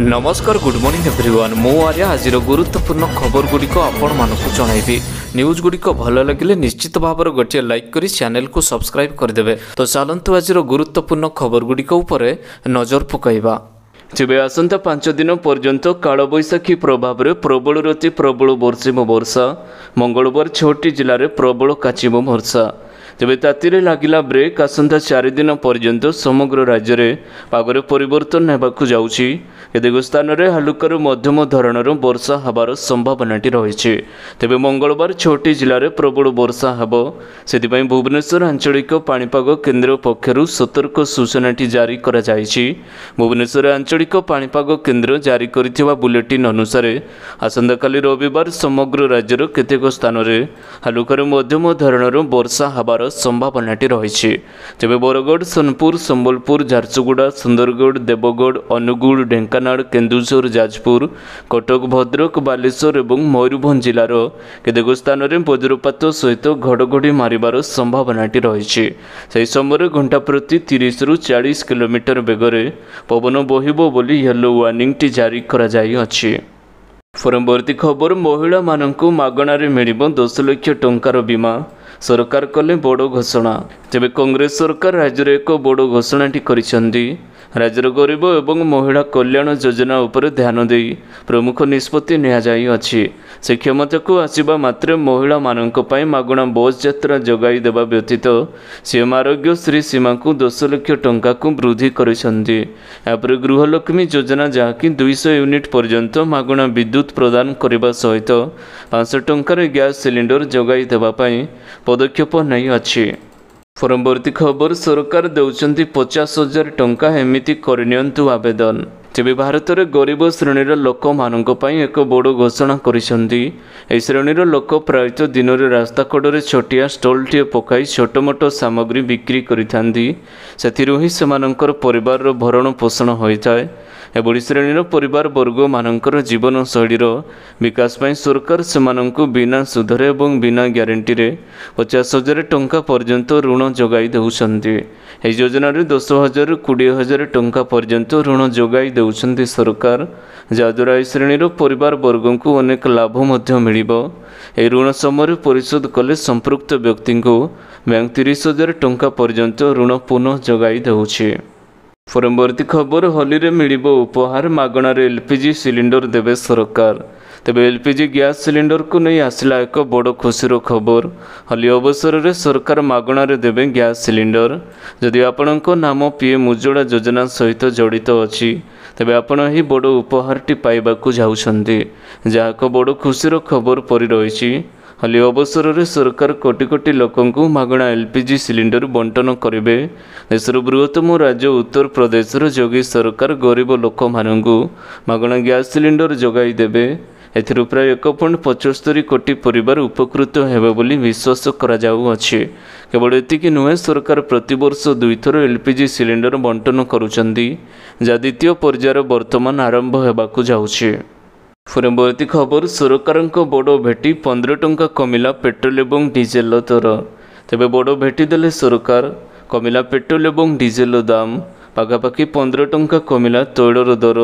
नमस्कार good morning everyone मु आर्या आज गुरुत्वपूर्ण खबर गुड़िक आपण मानकु जणाइबी। न्यूज गुड़िक भल लगे निश्चित भाव गोटे लाइक करी चैनल को सब्सक्राइब करदेवे। तो चलतु आज गुरुत्वपूर्ण खबर गुड़िक उपरे नजर पकाइबा। तेबे आसंता 5 दिन पर्यंत कालबैशाखी प्रभाव में प्रबल अति प्रबल वर्षा मंगलवार 6टी जिले में प्रबल काचिम वर्षा। तेबे तातीरे लागिला ब्रेक आसंता 4 दिन पर्यंत समग्र राज्य में पागरे परिवर्तन होगाकू जाउछि। केतेक स्थान में हालुकार मध्यम धरणर वर्षा हबार संभावनाटी रही। तेबे मंगलवार 6टी जिले में प्रबल वर्षा हेबो। सेथिपई भुवनेश्वर आंचलिक पाणीपाग केन्द्र पक्षरु सतर्क सूचनाटी जारी करा जायछि। भुवनेश्वर आंचलिक पाणीपाग केन्द्र जारी करिथिबा बुलेटिन अनुसार आसंता काली रविवार समग्र राज्यर केतेक स्थान में हालुकार मध्यम धरणर वर्षा हबार संभावनाटी रही। तेबे बरगढ़ सोनपुर संबलपुर झारसुगुड़ा सुंदरगढ़ देवगढ़ अनुगुल ढेंकानाल केन्दुझर जाजपुर कटक भद्रक बालेश्वर और मयूरभंज जिलार केतेक स्थान में वज्रपात सहित घड़घड़ी मारिबार संभावनाटी रही। से समय घंटा प्रति 30 रु 40 किलोमीटर बेगरे पवन बहिबो बोली येलो वार्निंग जारी करा जाई अछि। परवर्ती खबर महिला मानकु मागणारे मिलिबो 10 लाख टंकार बीमा सरकार कले बड़ घोषणा। तेबे कांग्रेस सरकार राज्य में एक बड़ घोषणाटी करिसेंती। राज्यर गरीब एवं महिला कल्याण योजना उपर ध्यान दे प्रमुख निष्पत्ति निया जाई अछि। से क्षमता को आसिबा मात्रे महिला मानक पई मागणा बस यात्रा जगाई देबा व्यतीत सीएम आरोग्य श्री सीमा को 10 लाख टंका को वृद्धि करिसेंती। यापर गृहलक्ष्मी योजना जहाँकि 200 यूनिट पर्यंत मागणा विद्युत प्रदान करने सहित 500 टंकार गैस सिलिंडर जगाई देबा पई पदक्षेप नहीं अछि। परवर्ती खबर सरकार देउचंती 50,000 टंका एमिति करनियंतु आवेदन। तेबे भारत में गरीब श्रेणीर लोक मानक पई एक बड़ घोषणा करिसेंती। एही श्रेणीर लोक प्रायतः दिन में रास्ता कड़े छोटिया स्टॉलटे पकाई छोट मोट सामग्री बिक्री करिथांती। सेथिरु ही सेमानंकर परिवार भरण पोषण होइथाय। एभली श्रेणीर परिवार वर्ग मानकर जीवन शैलीर विकास पई सरकार सेमानंकु बिना सुधरे एवं बिना ग्यारंटी रे 50,000 टंका पर्यंत ऋण जोगाई देउछंती। एही योजना रे 10,000 रु 20,000 टंका पर्यंत ऋण जोगाई देउछंती सरकार, जहाद्वारा एही श्रेणीर परिवार वर्ग को अनेक लाभ मध्य मिलिबो। एही ऋण समय परिशोध कले संपृक्त व्यक्ति को बैंक 30,000 टंका पर्यंत ऋण पुनः जोगाई देउछि। परवर्ती खबर होली रे मिलिबो उपहार मागणार एलपीजी सिलिंडर देवे सरकार। तेबे एलपीजी गैस सिलिंडर को नहीं आसला एक बड़ खुशीर खबर। होली अवसर में सरकार मागणार देवे गैस सिलिंडर। जदि आपणक नाम पीएम उज्ज्वला योजना सहित जड़ित अछि तेबे आपण ही बड़ उपहारटी पाइबाकू जाउछंती, जहा एक बड़ खुशीर खबर परि रहिछि। होली अवसर में सरकार कोटी कोटी लोकंकु मागणा एलपीजी सिलिंडर बंटन करेंगे। देशर बृहत्तम राज्य उत्तर प्रदेशर योगी सरकार गरीब लोक मानंकु मागणा गैस सिलिंडर जोगाई देबे। एथिरु प्राय 1.75 कोटी परिवार उपकृत हेबे बोली विश्वास करा जाउअछि। केवल एतिकी नुहे सरकार प्रतिवर्ष 2 थर एलपीजी सिलिंडर बंटन करुचंती, जा द्वितीय पर्यायर वर्तमान आरंभ हेबाकू जाउछि। परवर्ती खबर सरकार बड़ भेटी 15 टंका कमिला पेट्रोल एवं डीजेल दर। तेबे बड़ भेटी देले सरकार, कमिला पेट्रोल एवं डीजेल दाम। पाखापाखि 15 टंका कमिला तैलर दर।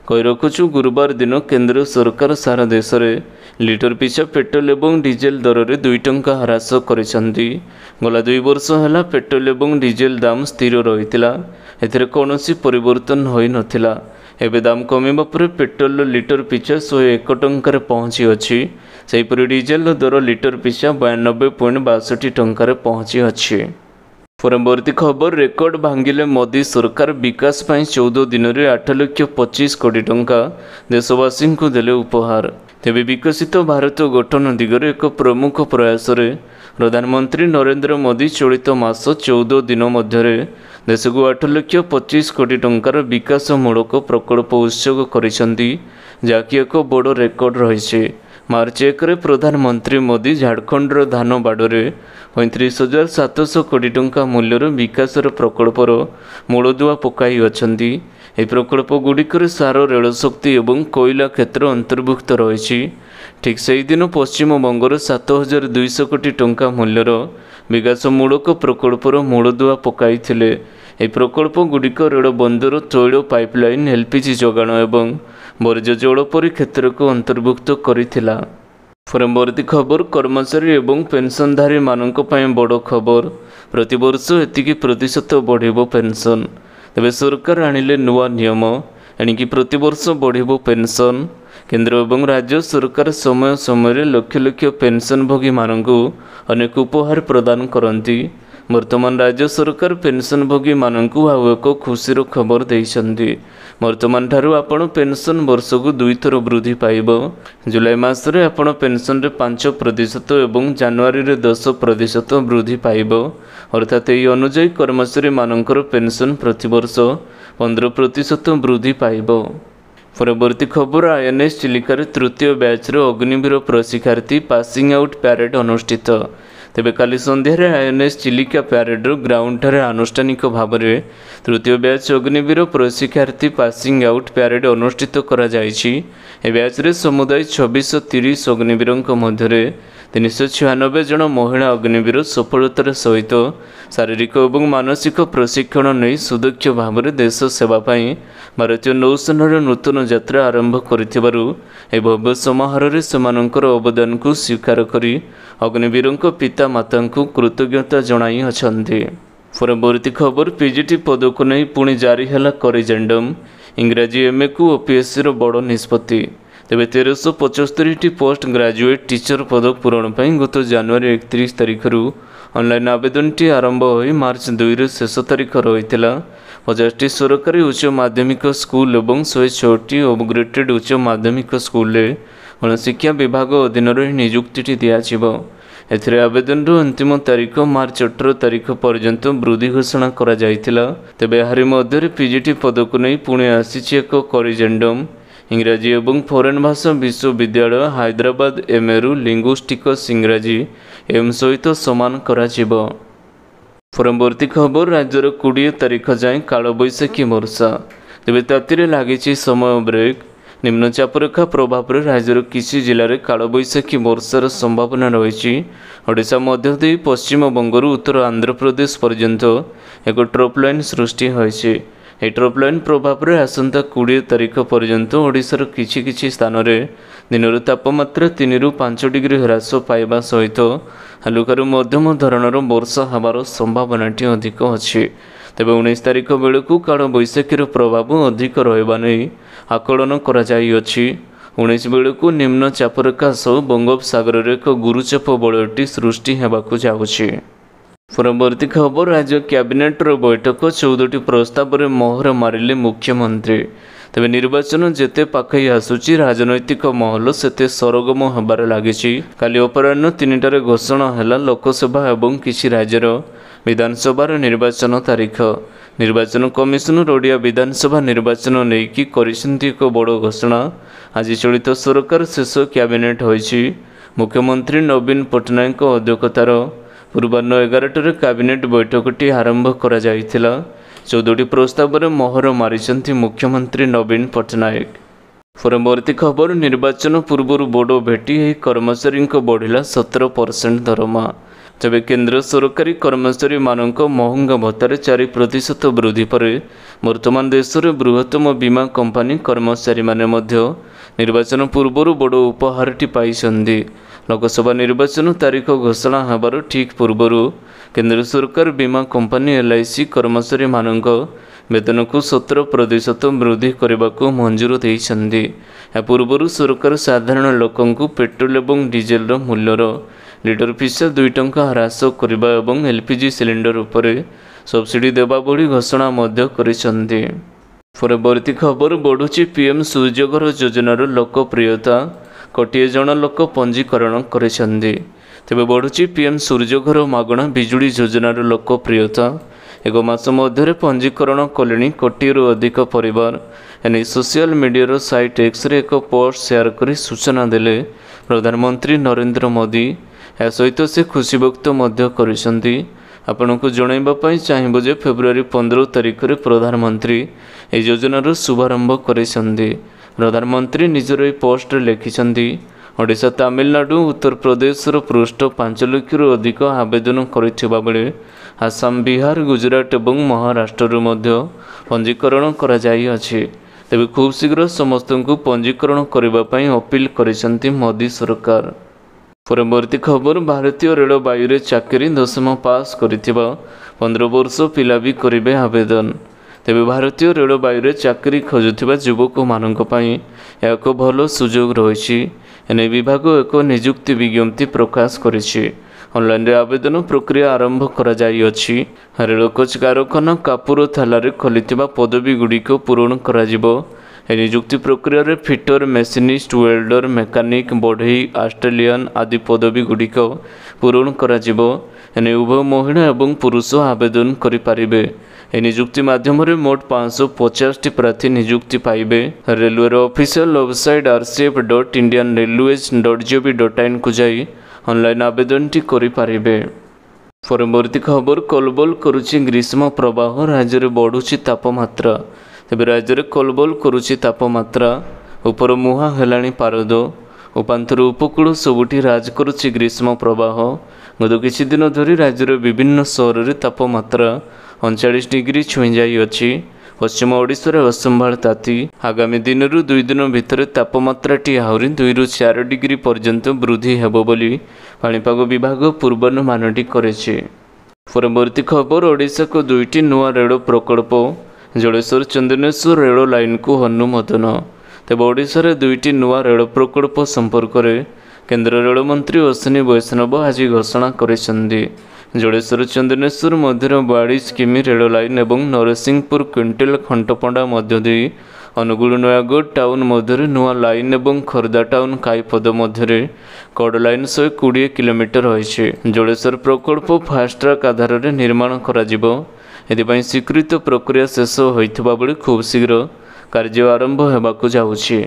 कही रखुचु गुरुवार दिन केंद्र सरकार सारा देश में लिटर पिछा पेट्रोल एवं डीजेल दर में 2 टंका ह्रास करिसेंती। गला 2 वर्ष है पेट्रोल एवं डीजेल दाम स्थिर रहितिला, एथिरे कौनसी परिवर्तन होई नथिला। एबे दाम कमिबा पर पेट्रोल लिटर पिछा 101 टंकार पहुँची अछि। सेहीपरि डीजेल दर लिटर पिछा 92.62 टंकार पहुँची अछि। परवर्ती खबर रेकर्ड भांगिले मोदी सरकार विकास पाई 14 दिन में 8,25 कोटी टंका देशवासी को देले उपहार। तेबे विकसित भारत गठन दिगरे एक प्रमुख प्रयास रे प्रधानमंत्री नरेंद्र मोदी चलित मास 14 दिन मध्य देश को 8,25 कोटी टंकार विकासमूलक प्रकल्प उत्सर्ग करिसेंती, जाकि एक बड़ रेकर्ड रही। मार्च 1 रे प्रधानमंत्री मोदी झारखंडर धानबाड़े 35,700 कोटी टंका मूल्यर विकासर प्रकल्पर मूलदुआ पकाई अछंती। यह प्रकल्प गुड़िकर सार रेलशक्ति एवं कोयला क्षेत्र अंतर्भुक्त रही। ठीक से दिन पश्चिम बंगर 7,200 कोटी टंका मूल्यर विकासमूलक प्रकल्पर मूलदुआ पकाई। ଏହି ପ୍ରକଳ୍ପଗୁଡ଼ିକ ରେଳ ବନ୍ଦର, ତୈଳ ପାଇପଲାଇନ୍, ଏଲ୍ପିଜି ଯୋଗାଣ ଏବଂ ବର୍ଜ୍ୟ ଜଳ ପରି କ୍ଷେତ୍ରକୁ ଅନ୍ତର୍ଭୁକ୍ତ କରିଥିଲା। ପରବର୍ତ୍ତୀ ଖବର, କର୍ମଚାରୀ ଏବଂ ପେନ୍ସନଧାରୀମାନଙ୍କ ପାଇଁ ବଡ଼ ଖବର। ପ୍ରତିବର୍ଷ ଏତିକି ପ୍ରତିଶତ ବଢ଼ିବ ପେନ୍ସନ୍। ତେବେ ସରକାର ଆଣିଲେ ନୂଆ ନିୟମ, ଏଣିକି ପ୍ରତିବର୍ଷ ବଢ଼ିବ ପେନ୍ସନ୍। କେନ୍ଦ୍ର ଏବଂ ରାଜ୍ୟ ସରକାର ସମୟ ସମୟରେ ଲକ୍ଷ ଲକ୍ଷ ପେନ୍ସନଭୋଗୀମାନଙ୍କୁ ଅନେକ ଉପହାର ପ୍ରଦାନ କରନ୍ତି। ବର୍ତ୍ତମାନ ରାଜ୍ୟ ସରକାର ପେନ୍ସନଭୋଗୀମାନଙ୍କୁ ଆଉ ଏକ ଖୁସିର ଖବର ଦେଇଛନ୍ତି। ବର୍ତ୍ତମାନଠାରୁ ଆପଣ ପେନ୍ସନ୍ ବର୍ଷକୁ 2 ଥର ବୃଦ୍ଧି ପାଇବ। ଜୁଲାଇ ମାସରେ ଆପଣ ପେନ୍ସନ୍ରେ 5% ଏବଂ ଜାନୁଆରୀରେ 10% ବୃଦ୍ଧି ପାଇବ। ଅର୍ଥାତ୍ ଏହି ଅନୁଯାୟୀ କର୍ମଚାରୀମାନଙ୍କର ପେନ୍ସନ୍ ପ୍ରତିବର୍ଷ 15% ବୃଦ୍ଧି ପାଇବ। ପରବର୍ତ୍ତୀ ଖବର, INS ଚିଲିକାରେ ତୃତୀୟ ବ୍ୟାଚ୍ର ଅଗ୍ନିବୀର ପ୍ରଶିକ୍ଷାର୍ଥୀ ପାସିଂ ଆଉଟ୍ ପ୍ୟାରେଡ୍ ଅନୁଷ୍ଠିତ। ତେବେ କାଲି ସନ୍ଧ୍ୟାରେ INS ଚିଲିକା ପ୍ୟାରେଡ୍ର ଗ୍ରାଉଣ୍ଡଠାରେ ଆନୁଷ୍ଠାନିକ ଭାବରେ ତୃତୀୟ ବ୍ୟାଚ୍ ଅଗ୍ନିବୀର ପ୍ରଶିକ୍ଷାର୍ଥୀ ପାସିଂ ଆଉଟ୍ ପ୍ୟାରେଡ୍ ଅନୁଷ୍ଠିତ କରାଯାଇଛି। ଏ ବ୍ୟାଚ୍ରେ ସମୁଦାୟ 2630 ଅଗ୍ନିବୀରଙ୍କ ମଧ୍ୟରେ 396 ଜଣ ମହିଳା ଅଗ୍ନିବୀର ସଫଳତାର ସହିତ ଶାରୀରିକ ଏବଂ ମାନସିକ ପ୍ରଶିକ୍ଷଣ ନେଇ ସୁଦକ୍ଷ ଭାବରେ ଦେଶ ସେବା ପାଇଁ ଭାରତୀୟ ନୌସେନାର ନୂତନ ଯାତ୍ରା ଆରମ୍ଭ କରିଥିବାରୁ ଏହି ଭବ୍ୟ ସମାରୋହରେ ସେମାନଙ୍କର ଅବଦାନକୁ ସ୍ୱୀକାର କରି ଅଗ୍ନିବୀରଙ୍କ ପିତାମାତାଙ୍କୁ କୃତଜ୍ଞତା ଜଣାଇ ଅଛନ୍ତି। ପରବର୍ତ୍ତୀ ଖବର, PGT ପଦକୁ ନେଇ ପୁଣି ଜାରି ହେଲା କରିଜେଣ୍ଡମ୍। ଇଂରାଜୀ MAକୁ OPSCର ବଡ଼ ନିଷ୍ପତ୍ତି। ତେବେ 1375ଟି ପୋଷ୍ଟ ଗ୍ରାଜୁଏଟ୍ ଟିଚର ପଦ ପୂରଣ ପାଇଁ ଗତ ଜାନୁଆରୀ 31 ତାରିଖରୁ ଅନଲାଇନ୍ ଆବେଦନଟି ଆରମ୍ଭ ହୋଇ ମାର୍ଚ୍ଚ 2ରେ ଶେଷ ତାରିଖ ରହିଥିଲା। 50ଟି ସରକାରୀ ଉଚ୍ଚ ମାଧ୍ୟମିକ ସ୍କୁଲ ଏବଂ 106ଟି ଅପଗ୍ରେଡେଡ୍ ଉଚ୍ଚ ମାଧ୍ୟମିକ ସ୍କୁଲରେ ଗଣଶିକ୍ଷା ବିଭାଗ ଅଧୀନରେ ଏହି ନିଯୁକ୍ତିଟି ଦିଆଯିବ। ଏଥିରେ ଆବେଦନର ଅନ୍ତିମ ତାରିଖ ମାର୍ଚ୍ଚ 18 ତାରିଖ ପର୍ଯ୍ୟନ୍ତ ବୃଦ୍ଧି ଘୋଷଣା କରାଯାଇଥିଲା। ତେବେ ଏହାରି ମଧ୍ୟରେ PGT ପଦକୁ ନେଇ ପୁଣି ଆସିଛି ଏକ କରିଜେଣ୍ଡମ୍। ଇଂରାଜୀ ଏବଂ ଫରେନ୍ ଭାଷା ବିଶ୍ୱବିଦ୍ୟାଳୟ ହାଇଦ୍ରାବାଦ MAରୁ ଲିଙ୍ଗୁଷ୍ଟିକସ୍ ଇଂରାଜୀ M ସହିତ ସମାନ କରାଯିବ। ପରବର୍ତ୍ତୀ ଖବର, ରାଜ୍ୟର 20 ତାରିଖ ଯାଏଁ କାଳବୈଶାଖୀ ବର୍ଷା। ତେବେ ତାତିରେ ଲାଗିଛି ସମୟ ବ୍ରେକ୍। ନିମ୍ନଚାପରେଖା ପ୍ରଭାବରେ ରାଜ୍ୟର କିଛି ଜିଲ୍ଲାରେ କାଳବୈଶାଖୀ ବର୍ଷାର ସମ୍ଭାବନା ରହିଛି। ଓଡ଼ିଶା ମଧ୍ୟ ଦେଇ ପଶ୍ଚିମବଙ୍ଗରୁ ଉତ୍ତର ଆନ୍ଧ୍ରପ୍ରଦେଶ ପର୍ଯ୍ୟନ୍ତ ଏକ ଟ୍ରପ୍ ଲାଇନ୍ ସୃଷ୍ଟି ହୋଇଛି। ଏହି ଟ୍ରପ୍ ଲାଇନ୍ ପ୍ରଭାବରେ ଆସନ୍ତା 20 ତାରିଖ ପର୍ଯ୍ୟନ୍ତ ଓଡ଼ିଶାର କିଛି କିଛି ସ୍ଥାନରେ ଦିନର ତାପମାତ୍ରା 3ରୁ 5 ଡିଗ୍ରୀ ହ୍ରାସ ପାଇବା ସହିତ ହାଲୁକାରୁ ମଧ୍ୟମ ଧରଣର ବର୍ଷା ହେବାର ସମ୍ଭାବନାଟି ଅଧିକ ଅଛି। ତେବେ 19 ତାରିଖ ବେଳକୁ କାଳବୈଶାଖୀର ପ୍ରଭାବ ଅଧିକ ରହିବା ନେଇ ଆକଳନ କରାଯାଇଅଛି। 19 ବେଳକୁ ନିମ୍ନ ଚାପରେଖା ସହ ବଙ୍ଗୋପସାଗରରେ ଏକ ଗୁରୁଚାପ ବଳୟଟି ସୃଷ୍ଟି ହେବାକୁ ଯାଉଛି। ପରବର୍ତ୍ତୀ ଖବର, ରାଜ୍ୟ କ୍ୟାବିନେଟ୍ର ବୈଠକ, 14ଟି ପ୍ରସ୍ତାବରେ ମୋହର ମାରିଲେ ମୁଖ୍ୟମନ୍ତ୍ରୀ। ତେବେ ନିର୍ବାଚନ ଯେତେ ପାଖେଇ ଆସୁଛି ରାଜନୈତିକ ମହଲ ସେତେ ସରଗମ ହେବାରେ ଲାଗିଛି। କାଲି ଅପରାହ୍ନ 3ଟାରେ ଘୋଷଣା ହେଲା ଲୋକସଭା ଏବଂ କିଛି ରାଜ୍ୟର ବିଧାନସଭାର ନିର୍ବାଚନ ତାରିଖ। ନିର୍ବାଚନ କମିଶନର ଓଡ଼ିଆ ବିଧାନସଭା ନିର୍ବାଚନ ନେଇକି କରିଛନ୍ତି ଏକ ବଡ଼ ଘୋଷଣା। ଆଜି ଚଳିତ ସରକାର ଶେଷ କ୍ୟାବିନେଟ୍ ହୋଇଛି। ମୁଖ୍ୟମନ୍ତ୍ରୀ ନବୀନ ପଟ୍ଟନାୟକଙ୍କ ଅଧ୍ୟକ୍ଷତାର ପୂର୍ବାହ୍ନ 11ଟାରେ କ୍ୟାବିନେଟ୍ ବୈଠକଟି ଆରମ୍ଭ କରାଯାଇଥିଲା। 14ଟି ପ୍ରସ୍ତାବରେ ମୋହର ମାରିଛନ୍ତି ମୁଖ୍ୟମନ୍ତ୍ରୀ ନବୀନ ପଟ୍ଟନାୟକ। ପରବର୍ତ୍ତୀ ଖବର, ନିର୍ବାଚନ ପୂର୍ବରୁ ବଡ଼ ଭେଟି, ଏହି କର୍ମଚାରୀଙ୍କ ବଢ଼ିଲା 17% ଦରମା। ତେବେ କେନ୍ଦ୍ର ସରକାରୀ କର୍ମଚାରୀମାନଙ୍କ ମହଙ୍ଗା ଭତ୍ତାରେ 4% ବୃଦ୍ଧି ପରେ ବର୍ତ୍ତମାନ ଦେଶରେ ବୃହତ୍ତମ ବୀମା କମ୍ପାନୀ କର୍ମଚାରୀମାନେ ମଧ୍ୟ ନିର୍ବାଚନ ପୂର୍ବରୁ ବଡ଼ ଉପହାରଟି ପାଇଛନ୍ତି। ଲୋକସଭା ନିର୍ବାଚନ ତାରିଖ ଘୋଷଣା ହେବାର ଠିକ୍ ପୂର୍ବରୁ କେନ୍ଦ୍ର ସରକାର ବୀମା କମ୍ପାନୀ LIC କର୍ମଚାରୀମାନଙ୍କ ବେତନକୁ 17% ବୃଦ୍ଧି କରିବାକୁ ମଞ୍ଜୁର ଦେଇଛନ୍ତି। ଏହା ପୂର୍ବରୁ ସରକାର ସାଧାରଣ ଲୋକଙ୍କୁ ପେଟ୍ରୋଲ ଏବଂ ଡିଜେଲର ମୂଲ୍ୟର ଲିଟର ପିଛା 2 ଟଙ୍କା ହ୍ରାସ କରିବା ଏବଂ LPG ସିଲିଣ୍ଡର ଉପରେ ସବସିଡି ଦେବା ଭଳି ଘୋଷଣା ମଧ୍ୟ କରିଛନ୍ତି। ପରବର୍ତ୍ତୀ ଖବର, ବଢ଼ୁଛି PM ସୂର୍ଯ୍ୟଘର ଯୋଜନାର ଲୋକପ୍ରିୟତା। 1 ଜଣ ଲୋକ ପଞ୍ଜୀକରଣ କରିଛନ୍ତି। ତେବେ ବଢ଼ୁଛି PM ସୂର୍ଯ୍ୟଘର ମାଗଣା ବିଜୁଳି ଯୋଜନାର ଲୋକପ୍ରିୟତା। 1 ମାସ ମଧ୍ୟରେ ପଞ୍ଜୀକରଣ କଲେଣି 1,00,000ରୁ ଅଧିକ ପରିବାର। ଏନେଇ ସୋସିଆଲ ମିଡ଼ିଆର ସାଇଟ୍ Xରେ ଏକ ପୋଷ୍ଟ ସେୟାର କରି ସୂଚନା ଦେଲେ ପ୍ରଧାନମନ୍ତ୍ରୀ ନରେନ୍ଦ୍ର ମୋଦି। ଏହା ସହିତ ସେ ଖୁସି ବ୍ୟକ୍ତ ମଧ୍ୟ କରିଛନ୍ତି। ଆପଣଙ୍କୁ ଜଣାଇବା ପାଇଁ ଚାହିଁବୁ ଯେ ଫେବୃଆରୀ 15 ତାରିଖରେ ପ୍ରଧାନମନ୍ତ୍ରୀ ଏହି ଯୋଜନାର ଶୁଭାରମ୍ଭ କରିଛନ୍ତି। ପ୍ରଧାନମନ୍ତ୍ରୀ ନିଜର ଏହି ପୋଷ୍ଟରେ ଲେଖିଛନ୍ତି, ओडिशा तमिलनाडु उत्तर प्रदेश पृष्ठ 5 लाख अधिक आवेदन करिथिबा बेले आसाम बिहार गुजरात और महाराष्ट्र पंजीकरण करा जाई अछि। तेबे खूब शीघ्र समस्त को पंजीकरण करने अपील करिसेंती मोदी सरकार। परवर्ती खबर भारतीय रेलवे चाकरी 10th पास करिथिबा 15 वर्ष पिला भी करिवे आवेदन। तेबे भारतीय रेलवे चाकरी खोजुथिबा युवक मानक पई एक भल सुजोग रहिछि। एने विभाग एक नियुक्ति विज्ञप्ति प्रकाश करिछि। ऑनलाइन आवेदन प्रक्रिया आरंभ करा जाई अछि। रेल कोच कारखाना कापुरथाला रे खोलिथिबा पदवी गुड़िक पूरण करा जिवो। नियुक्ति प्रक्रिया रे फिटर मेसिनिस्ट वेल्डर मेकानिक बढ़ई ऑस्ट्रेलियन आदि पदवी गुड़िक पूरण करा जिवो। एने उभय महिला एवं पुरुष आवेदन करि पारिबे। नियुक्ति माध्यम मोट 550 प्रार्थी नियुक्ति पाइबे। रेलवे ऑफिशियल वेबसाइट rcf.indianrailways.gov.in को जाई ऑनलाइन आवेदन टी करि पारिबे। परवर्ती खबर कलबल करुछि ग्रीष्म प्रवाह राज्य में बढ़ुछि तापमात्रा। तेबे राज्य में कलबल करुछि तापमात्रा ऊपर मुहां हेलाणी पारद उपांतर उपकूल सबुठी राज करुछि ग्रीष्म प्रवाह। गत किछि दिन धरी राज्यर विभिन्न सहर में तापमात्रा 39 डिग्री छुई जाई अछि। पश्चिम ओडिशा रे असंभाळ ताती आगामी दिन रु 2 दिन भितर तापमात्राटी आहुरी 2 रु 4 डिग्री पर्यंत वृद्धि हेबो बोली पाणीपाग विभाग पूर्वानुमानटी करेछि। परवर्ती खबर ओडिशा को 2टी नुआ रेल प्रकल्प जलेश्वर चंदनेश्वर रेल लाइन को अनुमोदन। तेज ओडिशा रे 2टी नुआ रेल प्रकल्प संपर्क में केंद्र रेल मंत्री अश्विनी वैष्णव आज घोषणा करिसेंती। जलेश्वर चंदनेश्वर मध्य 42 किमी रेल लाइन और नरसिंहपुर क्विंटेल खंटपड़ा मध्य दे अनुगुल नयागढ़ टाउन मध्य नुआ लाइन और खोर्धा टाउन काईपद मध्य कड़ लाइन 120 किलोमीटर रही। जलेश्वर प्रकल्प फास्ट ट्रैक आधार में निर्माण करा एथिपाई स्वीकृत प्रक्रिया शेष होइथिबा बेले खूब शीघ्र कार्य आरंभ होबाकू जाउछि।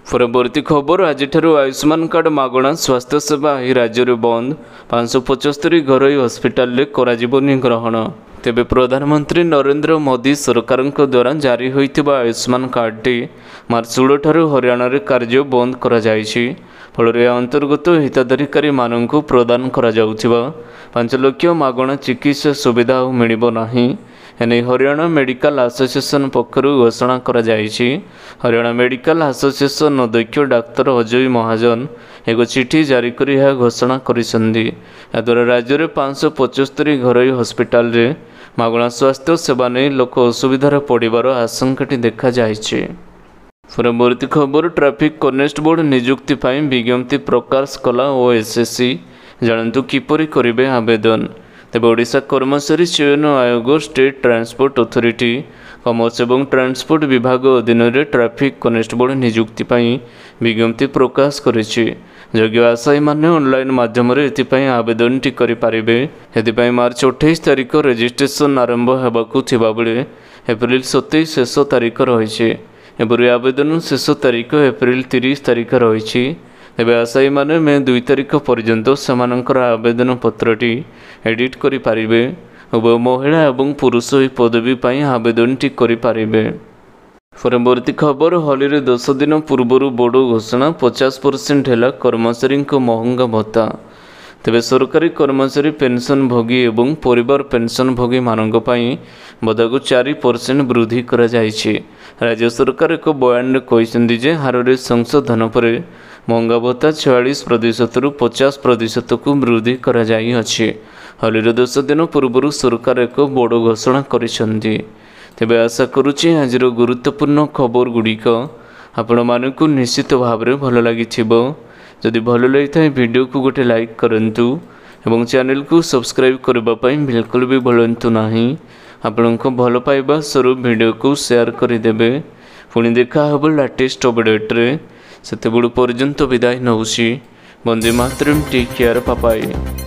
परवर्ती खबर आज आयुष्मान कार्ड मागणा स्वास्थ्य सेवा ही राज्य में बंद 575 घरोई हस्पिटाल कराजिबोनी ग्रहण। तेबे प्रधानमंत्री नरेंद्र मोदी सरकार द्वारा जारी होइथिबा आयुष्मान कार्डटी मार्च 16 ठारू हरियाणा रे कार्य बंद करा जायछि। फल अंतर्गत हिताधिकारी मानक प्रदान करा जाउथिबा 5 लाख मागणा चिकित्सा सुविधा मिलिबो नाही। एने हरियाणा मेडिकल एसोसिएशन पक्षर घोषणा करा जायछि। हरियाणा मेडिकल एसोसिएशन अध्यक्ष डाक्तर अजय महाजन एक चिठी जारी कर यह घोषणा करिसेंती। याद्वारा राज्य में 575 घरोई हस्पिटाल रे मागणा स्वास्थ्य सेवा नहीं लोक असुविधार पड़िबार आशंकाटी देखा जायछि। परवर्ती खबर ट्रैफिक कनेस्टेबल नियुक्ति पाई विज्ञप्ति प्रकाश कला ओएसएससी जानतु किपरि करिवे आवेदन। तेबे ओडिशा कर्मचारी चयन आयोग स्टेट ट्रांसपोर्ट अथॉरिटी कमर्स एवं ट्रांसपोर्ट विभाग अधीन में ट्रैफिक कनेस्टेबल नियुक्ति पाई विज्ञप्ति प्रकाश करिछि। योग्य आशायी माने ऑनलाइन माध्यम एथिपाई आवेदन टी करि पारिबे। एथिपाई मार्च 28 तारिख रजिस्ट्रेशन आरंभ हेबाकू थिबा बेले एप्रिल 27 शेष तारिख रहिछि। एपरि आवेदन शेष तारिख एप्रिल 30 तारिख रहिछि। तेबे आशायी माने मे 2 तारिख पर्यंत समानकर आवेदन पत्रटी एडिट करि पारिबे। उभय महिला एवं पुरुष ही पदवी पाई आवेदन टी करि पारिबे। परवर्ती खबर होली रे 10 दिन पूर्व बड़ घोषणा 50% है कर्मचारी को महंगा भत्ता। तेबे सरकारी कर्मचारी पेंशन भोगी एवं परिवार पेंशन भोगी मानक पई भत्ताको 4% वृद्धि करा जायछि। राज्य सरकार एक बयान में कहते जे हार रे संशोधन पर महंगा भत्ता 46% रु 50% को वृद्धि करा जाई अछि। होली रे 10 दिन पूर्व सरकार एक बड़ घोषणा करिसेंती। तेबे आशा करुछि आज गुरुत्वपूर्ण खबर गुड़िक आपण मानकु निश्चित भाव में भल लगी। जदि भल लगी वीडियो को गोटे लाइक करंतु एवं चैनल को सब्सक्राइब करने बिल्कुल भी भूलंतु नहीं। आपण को भल पाइबा स्वरूप वीडियो को शेयर करदेवे। पुणी देखा हब लेटेस्ट अपडेट्रे से पर्यंत विदाय नौसी। वंदे मातरम। Take care. Bye bye.